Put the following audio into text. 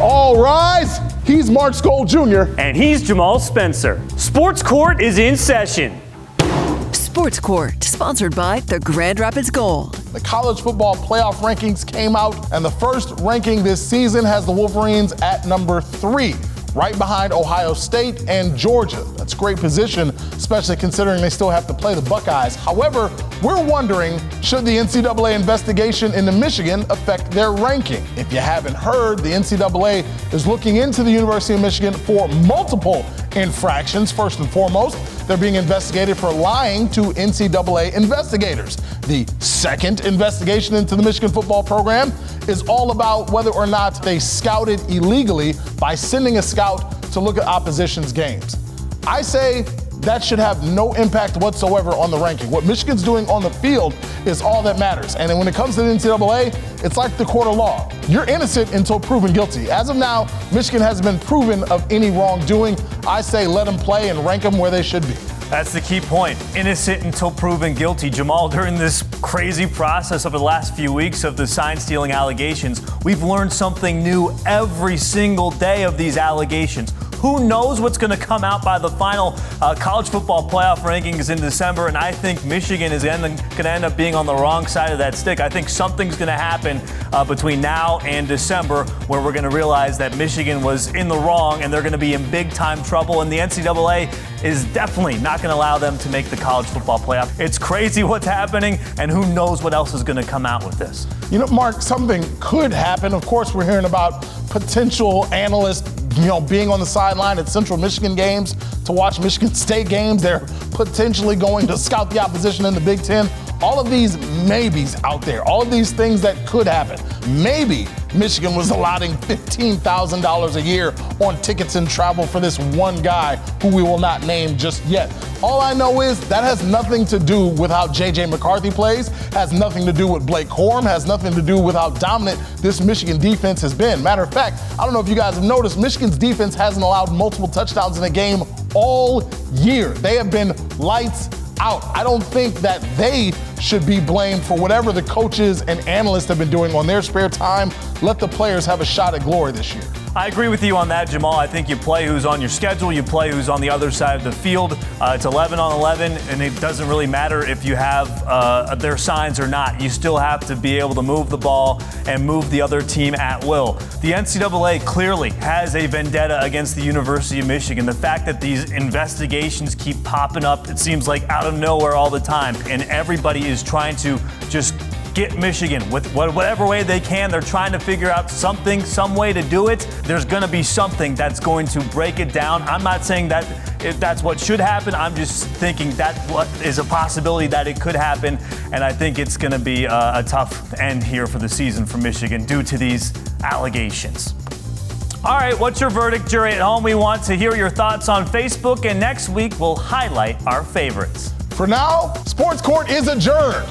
All rise. He's Mark Skoll Jr. And he's Jamal Spencer. Sports Court is in session. Sports Court, sponsored by the Grand Rapids Gold. The college football playoff rankings came out, and the first ranking this season has the Wolverines at number 3, right behind Ohio State and Georgia. That's a great position, especially considering they still have to play the Buckeyes. However, we're wondering, should the NCAA investigation into Michigan affect their ranking? If you haven't heard, the NCAA is looking into the University of Michigan for multiple infractions. First and foremost, they're being investigated for lying to NCAA investigators. The second investigation into the Michigan football program is all about whether or not they scouted illegally by sending a scout to look at opposition's games. I say that should have no impact whatsoever on the ranking. What Michigan's doing on the field is all that matters. And when it comes to the NCAA, it's like the court of law. You're innocent until proven guilty. As of now, Michigan hasn't been proven of any wrongdoing. I say let them play and rank them where they should be. That's the key point. Innocent until proven guilty. Jamal, during this crazy process over the last few weeks of the sign-stealing allegations, we've learned something new every single day of these allegations. Who knows what's going to come out by the final college football playoff rankings in December, and I think Michigan is going to end up being on the wrong side of that stick. I think something's going to happen between now and December where we're going to realize that Michigan was in the wrong and they're going to be in big-time trouble, and the NCAA is definitely not going to allow them to make the college football playoff. It's crazy what's happening, and who knows what else is going to come out with this. You know, Mark, something could happen. Of course, we're hearing about potential analysts being on the sideline at Central Michigan games to watch Michigan State games. They're potentially going to scout the opposition in the Big Ten. All of these maybes out there, all of these things that could happen. Maybe Michigan was allotting $15,000 a year on tickets and travel for this one guy who we will not name just yet. All I know is that has nothing to do with how J.J. McCarthy plays, has nothing to do with Blake Corum, has nothing to do with how dominant this Michigan defense has been. Matter of fact, I don't know if you guys have noticed, Michigan's defense hasn't allowed multiple touchdowns in a game all year. They have been lights out. I don't think that they should be blamed for whatever the coaches and analysts have been doing on their spare time. Let the players have a shot at glory this year. I agree with you on that, Jamal. I think you play who's on your schedule, you play who's on the other side of the field. It's 11 on 11, and it doesn't really matter if you have their signs or not. You still have to be able to move the ball and move the other team at will. The NCAA clearly has a vendetta against the University of Michigan. The fact that these investigations keep popping up, it seems like out of nowhere all the time, and everybody is trying to just get Michigan with whatever way they can. They're trying to figure out something, some way to do it. There's going to be something that's going to break it down. I'm not saying that if that's what should happen. I'm just thinking that what is a possibility that it could happen. And I think it's going to be a tough end here for the season for Michigan due to these allegations. All right, what's your verdict, jury at home? We want to hear your thoughts on Facebook, and next week we'll highlight our favorites. For now, Sports Court is adjourned.